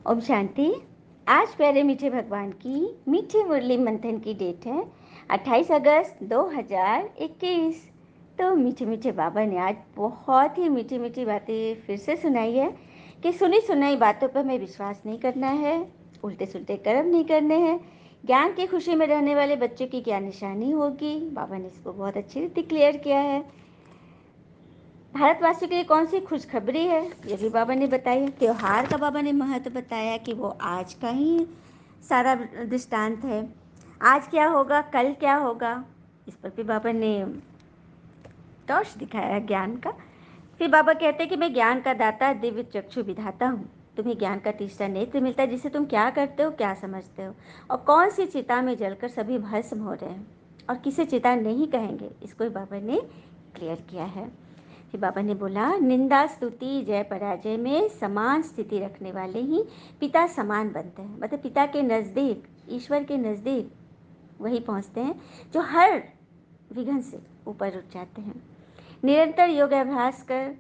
ओम शांति। आज प्यारे मीठे भगवान की मीठी मुरली मंथन की डेट है 28 अगस्त 2021। तो मीठे मीठे बाबा ने आज बहुत ही मीठी मीठी बातें फिर से सुनाई है कि सुनी सुनाई बातों पर हमें विश्वास नहीं करना है, उल्टे सुल्टे कर्म नहीं करने हैं। ज्ञान की खुशी में रहने वाले बच्चों की क्या निशानी होगी, बाबा ने इसको बहुत अच्छी रीति क्लियर किया है। भारतवासियों के लिए कौन सी खुशखबरी है ये भी बाबा ने बताई है। त्योहार का बाबा ने महत्व बताया कि वो आज का ही सारा दृष्टांत है। आज क्या होगा, कल क्या होगा, इस पर भी बाबा ने टॉर्च दिखाया ज्ञान का। फिर बाबा कहते हैं कि मैं ज्ञान का दाता दिव्य चक्षु विधाता हूँ। तुम्हें ज्ञान का तीसरा नेत्र मिलता है जिससे तुम क्या करते हो, क्या समझते हो और कौन सी चिता में जलकर सभी भस्म हो रहे हैं और किसे चिता नहीं कहेंगे, इसको ही बाबा ने क्लियर किया है। फिर बाबा ने बोला, निंदा स्तुति जय पराजय में समान स्थिति रखने वाले ही पिता समान बनते हैं। मतलब पिता के नज़दीक, ईश्वर के नज़दीक वही पहुंचते हैं जो हर विघ्न से ऊपर उठ जाते हैं। निरंतर योगाभ्यास कर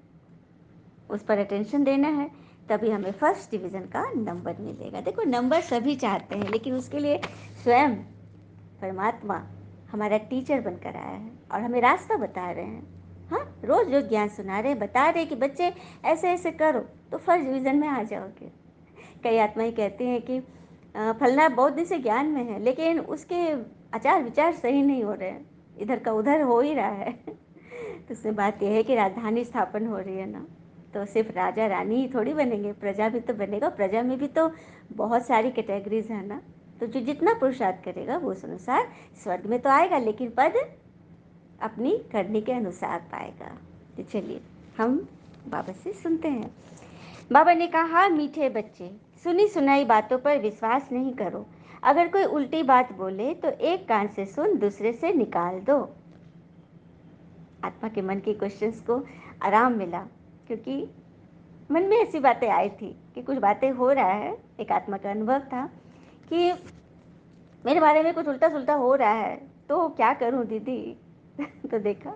उस पर अटेंशन देना है, तभी हमें फर्स्ट डिवीज़न का नंबर मिलेगा। देखो, नंबर सभी चाहते हैं, लेकिन उसके लिए स्वयं परमात्मा हमारा टीचर बनकर आया है और हमें रास्ता बता रहे हैं। हाँ, रोज रोज ज्ञान सुना रहे, बता रहे कि बच्चे ऐसे ऐसे करो तो फर्स्ट डिवीज़न में आ जाओगे। कई आत्माएं कहती हैं कि फलना बहुत दिन से ज्ञान में है, लेकिन उसके आचार विचार सही नहीं हो रहे हैं, इधर का उधर हो ही रहा है। तो उसमें बात यह है कि राजधानी स्थापन हो रही है ना, तो सिर्फ राजा रानी ही थोड़ी बनेंगे, प्रजा भी तो बनेगा। प्रजा में भी तो बहुत सारी कैटेगरीज है ना, तो जो जितना पुरुषार्थ करेगा वो उस अनुसार स्वर्ग में तो आएगा, लेकिन पद अपनी करने के अनुसार पाएगा। तो चलिए हम बाबा से सुनते हैं। बाबा ने कहा, मीठे बच्चे, सुनी सुनाई बातों पर विश्वास नहीं करो। अगर कोई उल्टी बात बोले तो एक कान से सुन, दूसरे से निकाल दो। आत्मा के मन के क्वेश्चंस को आराम मिला, क्योंकि मन में ऐसी बातें आई थी कि कुछ बातें हो रहा है। एक आत्मा का अनुभव था कि मेरे बारे में कुछ उल्टा सुल्टा हो रहा है, तो क्या करूं दीदी। तो देखा,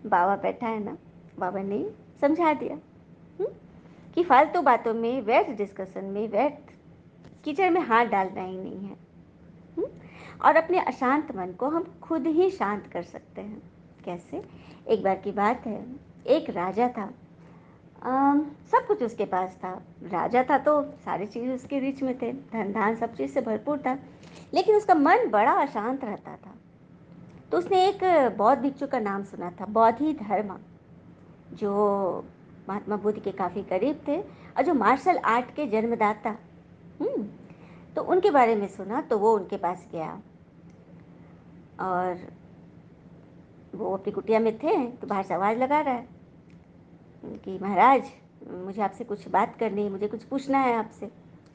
बाबा बैठा है ना, बाबा ने समझा दिया कि फालतू बातों में, व्यर्थ डिस्कशन में, व्यर्थ कीचड़ में हाथ डालना ही नहीं है। और अपने अशांत मन को हम खुद ही शांत कर सकते हैं। कैसे? एक बार की बात है, एक राजा था। सब कुछ उसके पास था। राजा था तो सारी चीज़ उसके रीच में थे, धन धान सब चीज़ से भरपूर था, लेकिन उसका मन बड़ा अशांत रहता था। तो उसने एक बौद्ध भिक्षु का नाम सुना था, बोधि धर्म, जो महात्मा बुद्ध के काफ़ी करीब थे और जो मार्शल आर्ट के जन्मदाता। तो उनके बारे में सुना, तो वो उनके पास गया और वो अपनी कुटिया में थे, तो बाहर से आवाज़ लगा रहा है कि महाराज, मुझे आपसे कुछ बात करनी है, मुझे कुछ पूछना है आपसे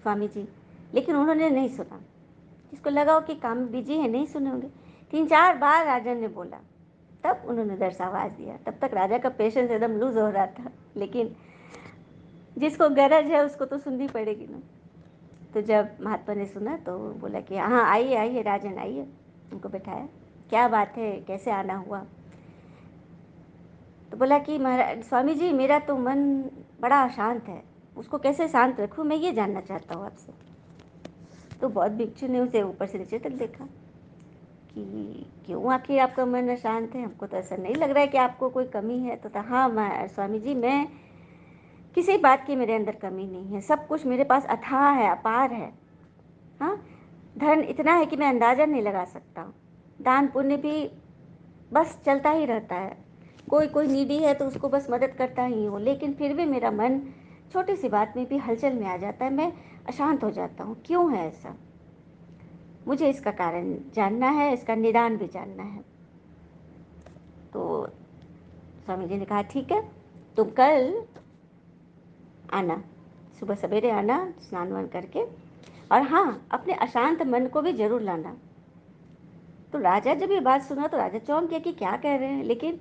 स्वामी जी। लेकिन उन्होंने नहीं सुना, जिसको लगा हो कि काम बिजी है, नहीं सुने होंगे। 3-4 बार राजा ने बोला, तब उन्होंने उधर से आवाज़ दिया। तब तक राजा का पेशेंस एकदम लूज हो रहा था, लेकिन जिसको गरज है उसको तो सुननी पड़ेगी ना। तो जब महात्मा ने सुना तो बोला कि हाँ, आइए आइए राजन, आइए। उनको बैठाया, क्या बात है, कैसे आना हुआ। तो बोला कि महाराज स्वामी जी, मेरा तो मन बड़ा अशांत है, उसको कैसे शांत रखूं, मैं ये जानना चाहता हूँ आपसे। तो बौद्ध भिक्षु ने उसे ऊपर से नीचे तक देखा कि क्यों आखिर आपका मन अशांत है, हमको तो ऐसा नहीं लग रहा है कि आपको कोई कमी है। तो हाँ स्वामी जी, मैं किसी बात की मेरे अंदर कमी नहीं है, सब कुछ मेरे पास अथाह है, अपार है। हाँ, धन इतना है कि मैं अंदाज़ा नहीं लगा सकता। दान पुण्य भी बस चलता ही रहता है, कोई कोई नीडी है तो उसको बस मदद करता ही हूँ, लेकिन फिर भी मेरा मन छोटी सी बात में भी हलचल में आ जाता है, मैं अशांत हो जाता हूँ। क्यों है ऐसा? मुझे इसका कारण जानना है, इसका निदान भी जानना है। तो स्वामी जी ने कहा, ठीक है, तुम कल आना, सुबह सवेरे आना स्नान वान करके, और हाँ, अपने अशांत मन को भी जरूर लाना। तो राजा जब ये बात सुना तो राजा चौंक गया कि क्या कह रहे हैं, लेकिन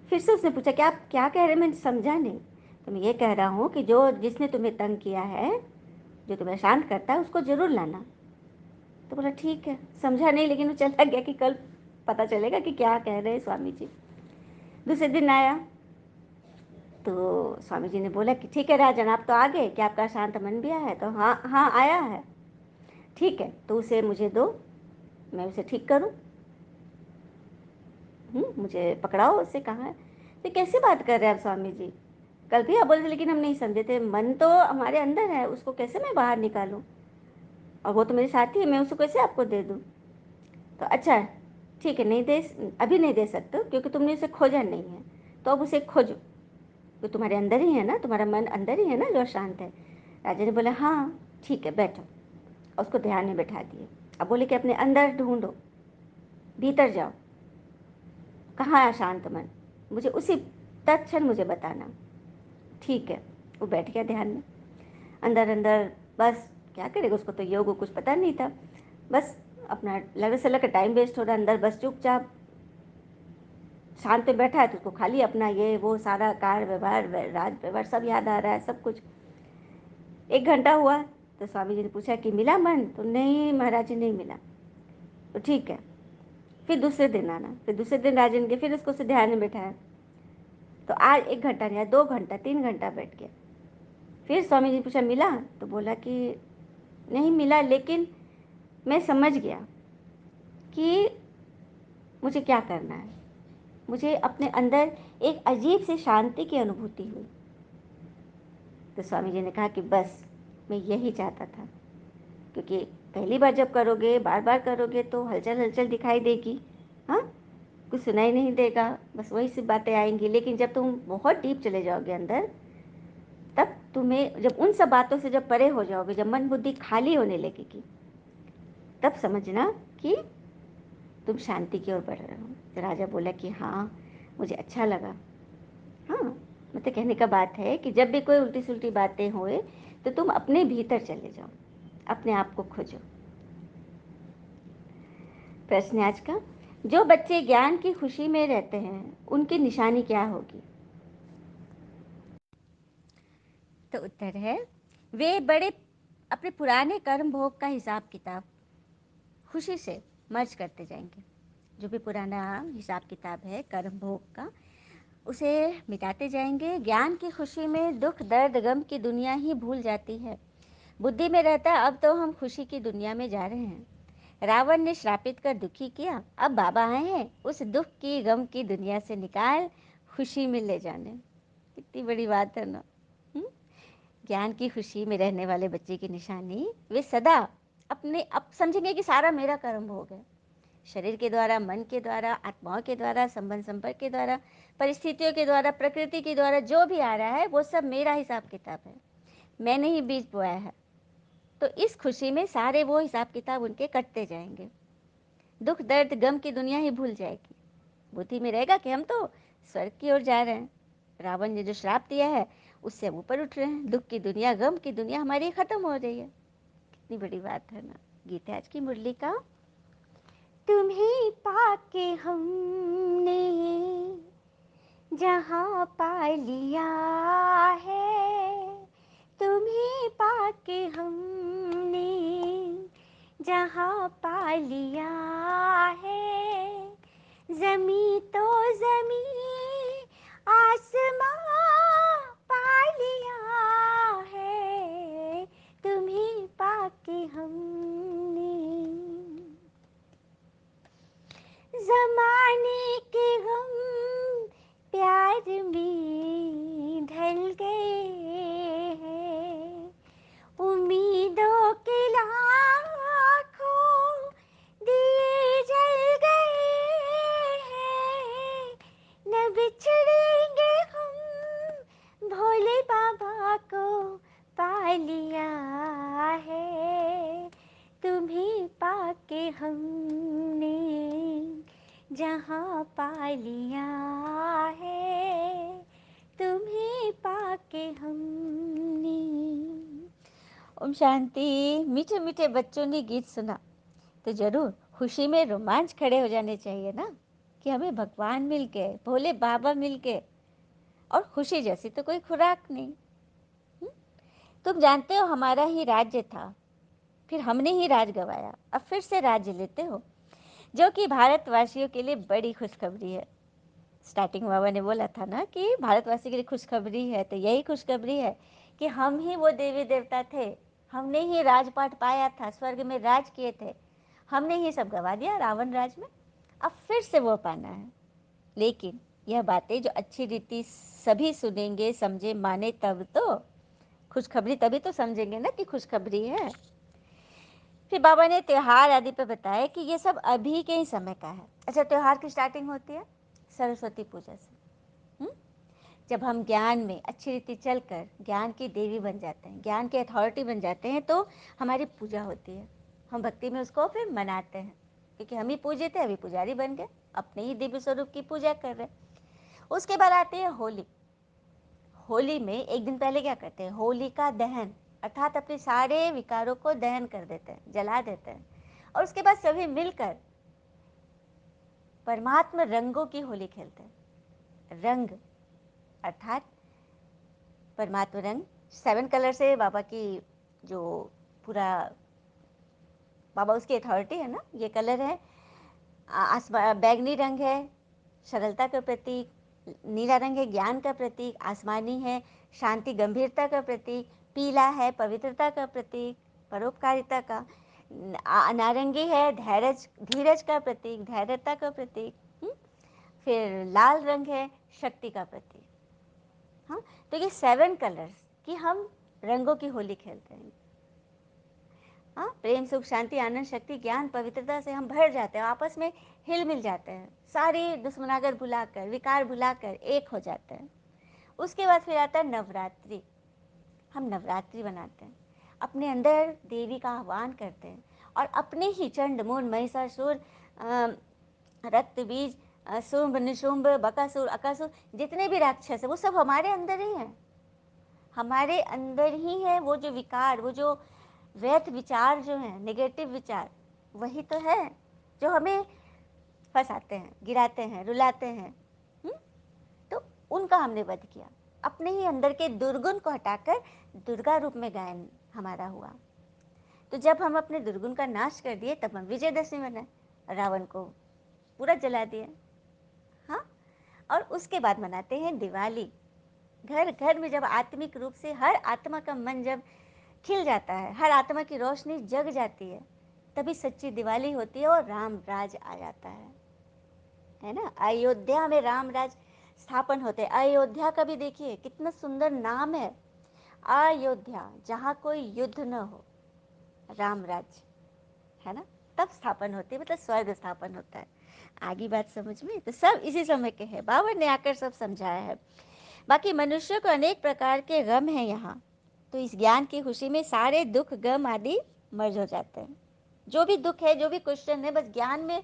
फिर से उसने पूछा, क्या आप क्या कह रहे हैं, मैं समझा नहीं। तो मैं ये कह रहा हूँ कि जो जिसने तुम्हें तंग किया है, जो तुम्हें शांत करता है, उसको जरूर लाना। तो बोला ठीक है, समझा नहीं, लेकिन वो चला गया कि कल पता चलेगा कि क्या कह रहे हैं स्वामी जी। दूसरे दिन आया तो स्वामी जी ने बोला कि ठीक है राजन, आप तो आ गए, क्या आपका शांत मन भी आया है? तो हाँ हाँ आया है। ठीक है, तो उसे मुझे दो, मैं उसे ठीक करूं। मुझे पकड़ाओ उसे, कहाँ है? तो कैसे बात कर रहे हैं आप स्वामी जी? कल भी आप बोले थे लेकिन हम नहीं समझे थे, मन तो हमारे अंदर है, उसको कैसे मैं बाहर निकालूं? और वो तो मेरे साथी है, मैं उसको कैसे आपको दे दूं? तो अच्छा ठीक है, नहीं दे, अभी नहीं दे सकते क्योंकि तुमने उसे खोजा नहीं है, तो अब उसे खोजो। तो तुम्हारे अंदर ही है ना, तुम्हारा मन अंदर ही है ना जो शांत है। राजा ने बोला हाँ ठीक है बैठो, और उसको ध्यान में बैठा दिए। अब बोले कि अपने अंदर ढूंढो, भीतर जाओ, कहाँ है शांत मन, मुझे उसी तत्क्षण मुझे बताना। ठीक है, वो बैठ गया ध्यान में, अंदर अंदर। बस क्या करेगा, उसको तो योग कुछ पता नहीं था, बस अपना लगे से लगे टाइम वेस्ट हो रहा है अंदर, बस चुपचाप शांत पे बैठा है। तो उसको खाली अपना ये वो सारा कार व्यवहार राज व्यवहार सब याद आ रहा है, सब कुछ। 1 घंटा हुआ तो स्वामी जी ने पूछा कि मिला मन? तो नहीं महाराज जी नहीं मिला। तो ठीक है, फिर दूसरे दिन आना। फिर दूसरे दिन राजन के फिर उसको से ध्यान में बैठाया। तो आज 1 घंटा नहीं, 2 घंटा 3 घंटा बैठ गया। फिर स्वामी जी ने पूछा मिला? तो बोला कि नहीं मिला, लेकिन मैं समझ गया कि मुझे क्या करना है। मुझे अपने अंदर एक अजीब सी शांति की अनुभूति हुई। तो स्वामी जी ने कहा कि बस मैं यही चाहता था, क्योंकि पहली बार जब करोगे, बार बार करोगे तो हलचल हलचल दिखाई देगी, हाँ, कुछ सुनाई नहीं देगा, बस वही सी बातें आएंगी। लेकिन जब तुम बहुत डीप चले जाओगे अंदर, तब तुम्हें जब उन सब बातों से जब परे हो जाओगे, जब मन बुद्धि खाली होने लगेगी, तब समझना कि तुम शांति की ओर बढ़ रहे हो। तो राजा बोला कि हाँ मुझे अच्छा लगा। हाँ, मतलब कहने का बात है कि जब भी कोई उल्टी सुल्टी बातें होए तो तुम अपने भीतर चले जाओ, अपने आप को खोजो। प्रश्न आज का, जो बच्चे ज्ञान की खुशी में रहते हैं उनकी निशानी क्या होगी? तो उत्तर है, वे बड़े अपने पुराने कर्म भोग का हिसाब किताब खुशी से मर्ज करते जाएंगे। जो भी पुराना हिसाब किताब है कर्म भोग का, उसे मिटाते जाएंगे। ज्ञान की खुशी में दुख दर्द गम की दुनिया ही भूल जाती है। बुद्धि में रहता है अब तो हम खुशी की दुनिया में जा रहे हैं। रावण ने श्रापित कर दुखी किया, अब बाबा आए हैं उस दुख की गम की दुनिया से निकाल खुशी में ले जाने। कितनी बड़ी बात है ना। ज्ञान की खुशी में रहने वाले बच्चे की निशानी, वे सदा अपने अब समझेंगे कि सारा मेरा कर्म भोग है। शरीर के द्वारा, मन के द्वारा, आत्माओं के द्वारा, संबंध संपर्क के द्वारा, परिस्थितियों के द्वारा, प्रकृति के द्वारा जो भी आ रहा है वो सब मेरा हिसाब किताब है, मैंने ही बीज बोया है। तो इस खुशी में सारे वो हिसाब किताब उनके कटते जाएंगे। दुख दर्द गम की दुनिया ही भूल जाएगी। बुद्धि में रहेगा कि हम तो स्वर्ग की ओर जा रहे हैं। रावण ने जो श्राप दिया है उससे हम ऊपर उठ रहे हैं। दुख की दुनिया गम की दुनिया हमारी खत्म हो रही है। कितनी बड़ी बात है ना। गीत है आज की मुरली का, तुम्हें पाके हमने जहाँ पा लिया है, तुम्हें पाके हमने जहाँ पा लिया है, जमी तो जमी आसमां पा लिया है, तुम्हें पाके हमने। जमाने के गम प्यार में ढल गए हैं, उम्मीदों के लाखों दिए जल गए हैं, न बिछड़ेंगे हम भोले बाबा को पा लिया है, तुम्हें पाके हमने जहाँ पा लिया है, तुम्हें पाके हमने। ओम शांति। मीठे मीठे बच्चों ने गीत सुना तो जरूर खुशी में रोमांच खड़े हो जाने चाहिए ना, कि हमें भगवान मिल के, भोले बाबा मिल के, और खुशी जैसी तो कोई खुराक नहीं। तुम जानते हो हमारा ही राज्य था, फिर हमने ही राज गवाया, अब फिर से राज्य लेते हो, जो कि भारतवासियों के लिए बड़ी खुशखबरी है। स्टार्टिंग में बाबा ने बोला था ना कि भारतवासी के लिए खुशखबरी है, तो यही खुशखबरी है कि हम ही वो देवी देवता थे, हमने ही राजपाट पाया था, स्वर्ग में राज किए थे, हमने ही सब गवा दिया रावण राज में, अब फिर से वो पाना है। लेकिन यह बातें जो अच्छी रीति सभी सुनेंगे, समझे, माने, तब तो खुशखबरी, तभी तो समझेंगे ना कि खुशखबरी है। फिर बाबा ने त्योहार आदि पे बताया कि ये सब अभी के ही समय का है। अच्छा, त्योहार की स्टार्टिंग होती है सरस्वती पूजा से। जब हम ज्ञान में अच्छी रीति चलकर ज्ञान की देवी बन जाते हैं, ज्ञान के अथॉरिटी बन जाते हैं, तो हमारी पूजा होती है, हम भक्ति में उसको फिर मनाते हैं, क्योंकि हम ही पूजे थे, अभी पुजारी बन गए, अपने ही दिव्य स्वरूप की पूजा कर रहे हैं। उसके बाद आती है होली। होली में एक दिन पहले क्या करते हैं, होली का दहन, अर्थात अपने सारे विकारों को दहन कर देते हैं, जला देते हैं, और उसके बाद सभी मिलकर परमात्मा रंगों की होली खेलते हैं। रंग अर्थात परमात्मा रंग, 7 कलर से बाबा की जो पूरा बाबा उसकी अथॉरिटी है ना, ये कलर है। बैगनी रंग है सरलता का प्रतीक, नीला रंग है ज्ञान का प्रतीक, आसमानी है शांति गंभीरता का प्रतीक, पीला है पवित्रता का प्रतीक, परोपकारिता का, नारंगी है धीरज का प्रतीक, धैर्यता का प्रतीक, फिर लाल रंग है शक्ति का प्रतीक। हाँ, तो ये 7 कलर्स की हम रंगों की होली खेलते हैं। हाँ, प्रेम सुख शांति आनंद शक्ति ज्ञान पवित्रता से हम भर जाते हैं, आपस में हिल मिल जाते हैं, सारी दुश्मनागर भुलाकर विकार भुलाकर एक हो जाते हैं। उसके बाद फिर आता है नवरात्रि। हम नवरात्रि बनाते हैं, अपने अंदर देवी का आह्वान करते हैं, और अपने ही चंड मूंड महिषासुर रक्त बीज शुंभ निशुंभ बकासुर अकासुर जितने भी राक्षस है वो सब हमारे अंदर ही हैं, हमारे अंदर ही है। वो जो विकार, वो जो व्यर्थ विचार जो हैं, नेगेटिव विचार, वही तो है जो हमें फंसाते हैं, गिराते हैं, रुलाते हैं। तो उनका हमने वध किया, अपने ही अंदर के दुर्गुण को हटाकर दुर्गा रूप में गायन हमारा हुआ। तो जब हम अपने दुर्गुण का नाश कर दिए तब हम विजयदशमी मनाए, रावण को पूरा जला दिया। हाँ, और उसके बाद मनाते हैं दिवाली। घर घर में जब आत्मिक रूप से हर आत्मा का मन जब खिल जाता है, हर आत्मा की रोशनी जग जाती है, तभी सच्ची दिवाली होती है और राम राज आ जाता है ना। अयोध्या में राम राज स्थापन होते हैं। अयोध्या का भी देखिए कितना सुंदर नाम है, अयोध्या, जहाँ कोई युद्ध न हो, राम राज, है ना, तब स्थापन होती है, मतलब स्वर्ग स्थापन होता है। आगे बात समझ में, तो सब इसी समय के है, बाबा ने आकर सब समझाया है। बाकी मनुष्य को अनेक प्रकार के गम है यहाँ, तो इस ज्ञान की खुशी में सारे दुख गम आदि मर्ज हो जाते हैं। जो भी दुख है, जो भी क्वेश्चन है, बस ज्ञान में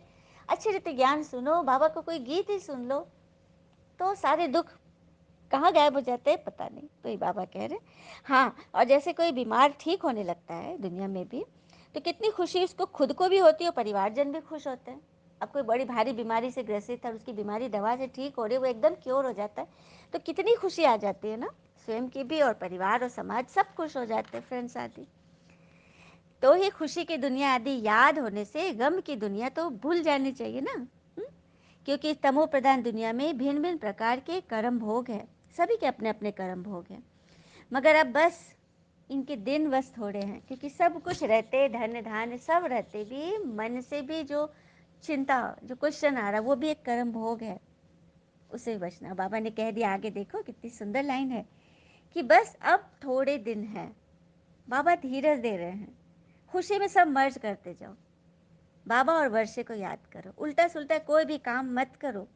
अच्छी रीति ज्ञान सुनो, बाबा को कोई गीत ही सुन लो, तो सारे दुख कहाँ गायब हो जाते हैं पता नहीं। तो ये बाबा कह रहे। हाँ, और जैसे कोई बीमार ठीक होने लगता है दुनिया में भी, तो कितनी खुशी उसको खुद को भी होती है और परिवारजन भी खुश होते हैं। अब कोई बड़ी भारी बीमारी से ग्रसित है, उसकी बीमारी दवा से ठीक हो रही है, वो एकदम क्योर हो जाता है, तो कितनी खुशी आ जाती है ना, स्वयं की भी और परिवार और समाज सब खुश हो जाते हैं, फ्रेंड्स आदि। तो ही खुशी की दुनिया आदि याद होने से गम की दुनिया तो भूल जानी चाहिए ना। क्योंकि तमो प्रधान दुनिया में भिन्न भिन्न प्रकार के कर्म भोग है, सभी के अपने अपने कर्म भोग हैं, मगर अब बस इनके दिन बस थोड़े हैं, क्योंकि सब कुछ रहते, धन धान्य सब रहते भी, मन से भी जो चिंता, जो क्वेश्चन आ रहा, वो भी एक कर्म भोग है, उसे बचना। बाबा ने कह दिया आगे, देखो कितनी सुंदर लाइन है कि बस अब थोड़े दिन हैं, बाबा धीरज दे रहे हैं, खुशी में सब मर्ज करते जाओ, बाबा और वर्षे को याद करो, उल्टा सुल्टा कोई भी काम मत करो,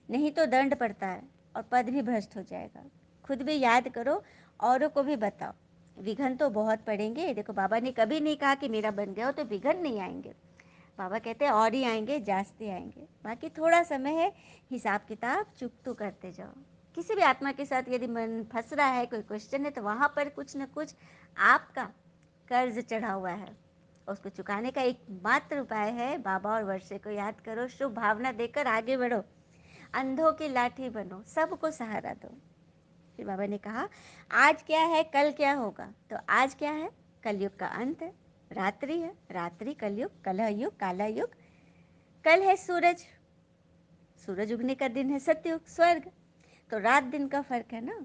नहीं तो दंड पड़ता है और पद भी भ्रष्ट हो जाएगा। खुद भी याद करो, औरों को भी बताओ, विघन तो बहुत पड़ेंगे। देखो, बाबा ने कभी नहीं कहा कि मेरा बन गया हो तो विघन नहीं आएंगे, बाबा कहते हैं और ही आएंगे, जास्ती आएंगे। बाकी थोड़ा समय है, हिसाब किताब चुकतू करते जाओ। किसी भी आत्मा के साथ यदि मन फंस रहा है, कोई क्वेश्चन है, तो वहाँ पर कुछ न कुछ आपका कर्ज चढ़ा हुआ है, उसको चुकाने का एकमात्र उपाय है बाबा और वर्षे को याद करो, शुभ भावना देकर आगे बढ़ो, अंधों की लाठी बनो, सबको सहारा दो। फिर बाबा ने कहा आज क्या है कल क्या होगा, तो आज क्या है, कलयुग का अंत है, रात्रि है, रात्रि कलयुग, कलह युग, काला युग। कल है सूरज, सूरज उगने का दिन है सतयुग, स्वर्ग। तो रात दिन का फर्क है ना।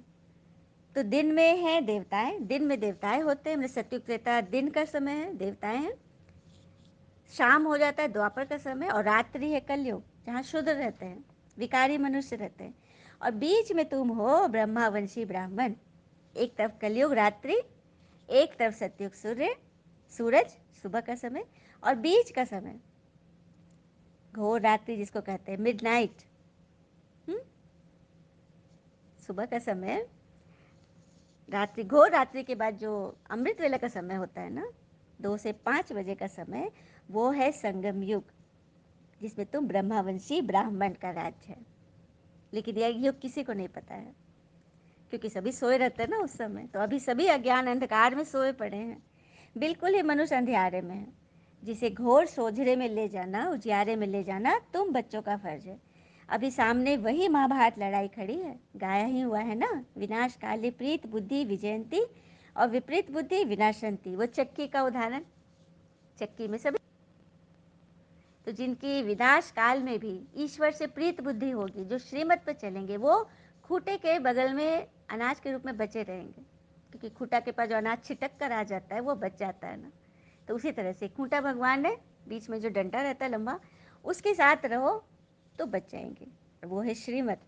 तो दिन में है देवताएं, दिन में देवताएं होते हैं, सतयुग त्रेता दिन का समय है, देवताएं हैं। शाम हो जाता है द्वापर का समय, और रात्रि है कलयुग, जहाँ शुद्र रहते हैं, विकारी मनुष्य रहते हैं। और बीच में तुम हो ब्रह्मावंशी ब्राह्मण। एक तरफ कलयुग रात्रि, एक तरफ सतयुग सूरज सुबह का समय, और बीच का समय घोर रात्रि जिसको कहते हैं मिडनाइट। सुबह का समय, रात्रि, घोर रात्रि के बाद जो अमृत वेला का समय होता है ना, 2 से 5 बजे का समय, वो है संगम युग, जिसमें तुम ब्रह्मावंशी ब्राह्मण का राज्य है। लेकिन यह युग किसी को नहीं पता है, क्योंकि सभी सोए रहते हैं ना उस समय। तो अभी सभी अज्ञान अंधकार में सोए पड़े हैं, बिल्कुल ही मनुष्य अंधियारे में है, जिसे घोर सोझरे में ले जाना, उजियारे में ले जाना तुम बच्चों का फर्ज है। अभी सामने वही महाभारत लड़ाई खड़ी है, गाया ही हुआ है ना, विनाश काले प्रीत बुद्धि विजयंती और विपरीत बुद्धि विनाशंती। वो चक्की का उदाहरण, चक्की में सभी, तो जिनकी विनाश काल में भी ईश्वर से प्रीत बुद्धि होगी, जो श्रीमत पर चलेंगे, वो खूंटे के बगल में अनाज के रूप में बचे रहेंगे, क्योंकि खूंटा के पास जो अनाज छिटक कर आ जाता है वो बच जाता है ना। तो उसी तरह से खूंटा भगवान है, बीच में जो डंडा रहता है लंबा, उसके साथ रहो तो बच जाएंगे, वो है श्रीमत।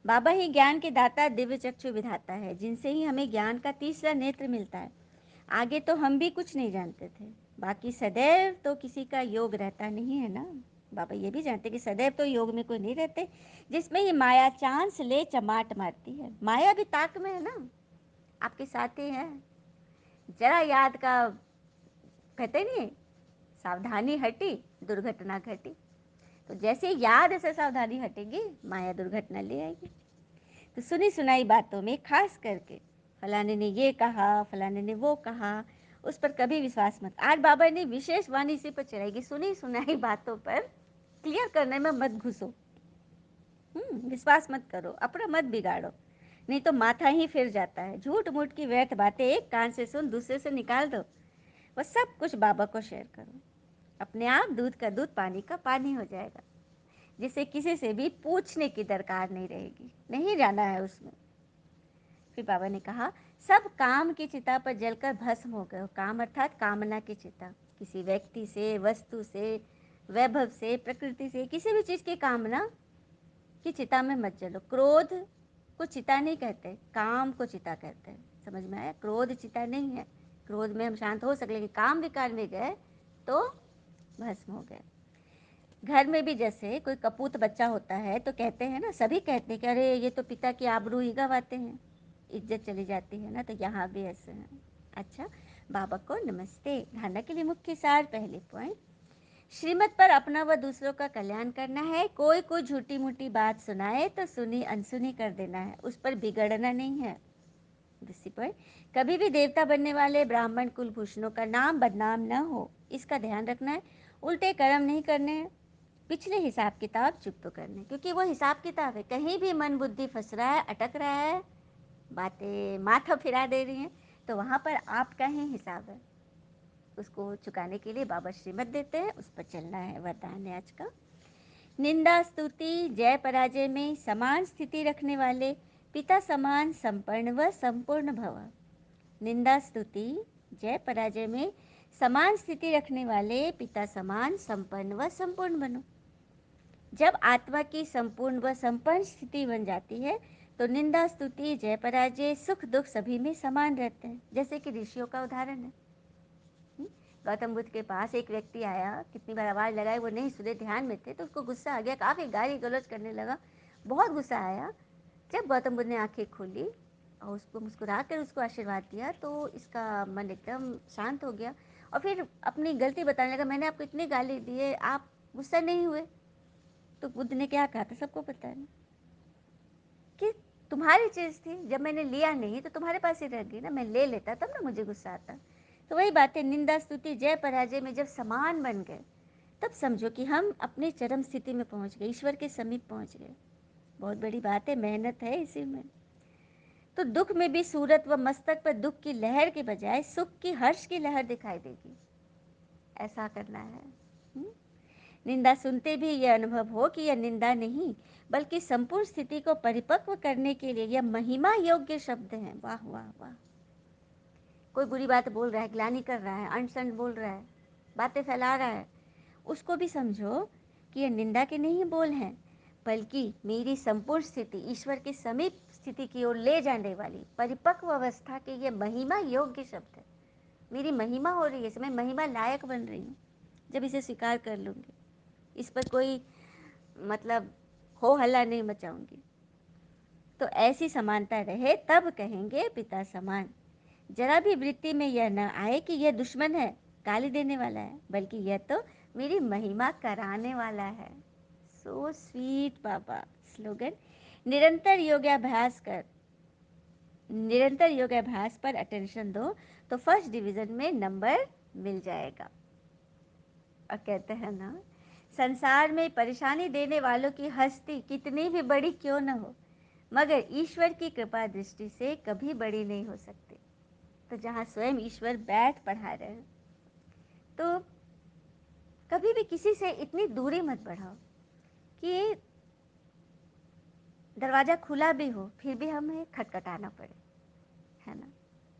बाबा ही ज्ञान के दाता, दिव्य चक्षु विधाता है, जिनसे ही हमें ज्ञान का तीसरा नेत्र मिलता है। आगे तो हम भी कुछ नहीं जानते थे, बाकी सदैव तो किसी का योग रहता नहीं है ना। बाबा ये भी जानते कि सदैव तो योग में कोई नहीं रहते, जिसमें ही माया चांस ले चमाट मारती है। माया भी ताक में है ना, आपके साथ ही है। जरा याद का कहते नहीं, सावधानी हटी दुर्घटना घटी। तो जैसे याद से सावधानी हटेगी, माया दुर्घटना ले आएगी। तो सुनी सुनाई बातों में खास करके फलाने ने ये कहा, फलाने ने वो कहा, उस पर कभी विश्वास मत। आज बाबा ने विशेष वाणी इसी पर चढ़ाएगी, सुनी सुनाई बातों पर क्लियर करने में मत घुसो। विश्वास मत करो, अपना मत बिगाड़ो, नहीं तो माथा ही फिर जाता है। झूठ मूठ की व्यर्थ बातें एक कान से सुन, दूसरे से निकाल दो। बस सब कुछ बाबा को शेयर करो, अपने आप दूध का दूध, पानी का पानी हो जाएगा, जिससे किसी से भी पूछने की दरकार नहीं रहेगी, नहीं जाना है उसमें। फिर बाबा ने कहा, सब काम की चिता पर जलकर भस्म हो गए। काम अर्थात कामना की चिता, किसी व्यक्ति से, वस्तु से, वैभव से, प्रकृति से, किसी भी चीज़ की कामना की चिता में मत जलो। क्रोध को चिता नहीं कहते, काम को चिता कहते हैं। समझ में आया? क्रोध चिता नहीं है, क्रोध में हम शांत हो सकते, लेकिन काम विकार में गए तो भस्म हो गए। घर में भी जैसे कोई कपूत बच्चा होता है तो कहते हैं ना, सभी कहते हैं कि अरे ये तो पिता की आबरू ही गंवाते हैं, इज्जत चली जाती है ना। तो यहाँ भी ऐसे हैं। अच्छा, बाबा को नमस्ते। धारणा के लिए मुख्य सार, पहले पॉइंट, श्रीमत पर अपना व दूसरों का कल्याण करना है। कोई कोई झूठी मूठी बात सुनाए तो सुनी अनसुनी कर देना है, उस पर बिगड़ना नहीं है। दूसरी पॉइंट, कभी भी देवता बनने वाले ब्राह्मण कुलभूषणों का नाम बदनाम न हो, इसका ध्यान रखना है। उल्टे कर्म नहीं करने हैं, पिछले हिसाब किताब चुप तो करने, क्योंकि वो हिसाब किताब है। कहीं भी मन बुद्धि फंस रहा है, अटक रहा है, बातें माथा फिरा दे रही हैं, तो वहाँ पर आपका ही हिसाब है। उसको चुकाने के लिए बाबा श्रीमत देते हैं, उस पर चलना है। वरदान है आज का, निंदा स्तुति जय पराजय में समान स्थिति रखने वाले पिता समान संपन्न व संपूर्ण भव। निंदा स्तुति जय पराजय में समान स्थिति रखने वाले पिता समान संपन्न व संपूर्ण बनो। जब आत्मा की संपूर्ण व संपन्न स्थिति बन जाती है तो निंदा स्तुति जय पराजय सुख दुख सभी में समान रहते हैं, जैसे कि ऋषियों का उदाहरण है। गौतम बुद्ध के पास एक व्यक्ति आया, कितनी बार आवाज़ लगाई, वो नहीं सुने, ध्यान में थे, तो उसको गुस्सा आ गया, काफ़ी गाली गलौज करने लगा, बहुत गुस्सा आया। जब गौतम बुद्ध ने आंखें खोली और उसको मुस्कुरा कर उसको आशीर्वाद दिया, तो इसका मन एकदम शांत हो गया और फिर अपनी गलती बताने लगा, मैंने आपको इतनी गाली दी है, आप गुस्सा नहीं हुए। तो बुद्ध ने क्या कहा था, सबको पता है कि तुम्हारी चीज़ थी, जब मैंने लिया नहीं तो तुम्हारे पास ही रह गई ना, मैं ले लेता तब ना मुझे गुस्सा आता। तो वही बात है, निंदा स्तुति जय पराजय में जब समान बन गए, तब समझो कि हम अपनी चरम स्थिति में पहुंच गए, ईश्वर के समीप पहुंच गए। बहुत बड़ी बात है, मेहनत है इसी में। तो दुख में भी सूरत व मस्तक पर दुख की लहर के बजाय सुख की, हर्ष की लहर दिखाई देगी, ऐसा करना है। निंदा सुनते भी यह अनुभव हो कि यह निंदा नहीं बल्कि संपूर्ण स्थिति को परिपक्व करने के लिए यह महिमा योग्य शब्द हैं। वाह वाह वाह। कोई बुरी बात बोल रहा है, ग्लानि कर रहा है, अनशन बोल रहा है, बातें फैला रहा है, उसको भी समझो कि यह निंदा के नहीं बोल हैं बल्कि मेरी संपूर्ण स्थिति ईश्वर के समीप स्थिति की ओर ले जाने वाली परिपक्व अवस्था के ये महिमा योग्य शब्द है। मेरी महिमा हो रही है, मैं महिमा लायक बन रही हूँ जब इसे स्वीकार कर लूँगी। इस पर कोई मतलब हो हल्ला नहीं मचाऊंगी। तो ऐसी समानता रहे तब कहेंगे पिता समान। जरा भी वृत्ति में यह न आए कि यह दुश्मन है, गाली देने वाला है, बल्कि यह तो मेरी महिमा कराने वाला है। सो स्वीट बाबा। स्लोगन, निरंतर योगाभ्यास कर, निरंतर योगाभ्यास पर अटेंशन दो तो फर्स्ट डिवीजन में नंबर मिल जाएगा। और कहते हैं ना, संसार में परेशानी देने वालों की हस्ती कितनी भी बड़ी क्यों न हो मगर ईश्वर की कृपा दृष्टि से कभी बड़ी नहीं हो सकती। तो जहाँ स्वयं ईश्वर बैठ पढ़ा रहे हैं तो कभी भी किसी से इतनी दूरी मत बढ़ाओ कि दरवाज़ा खुला भी हो फिर भी हमें खटखटाना पड़े, है ना।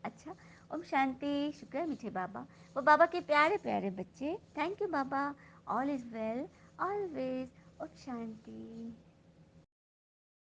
अच्छा, ओम शांति। शुक्र है मीठे बाबा, वो बाबा के प्यारे प्यारे बच्चे। Thank you Baba. All is well always. ओम शांति।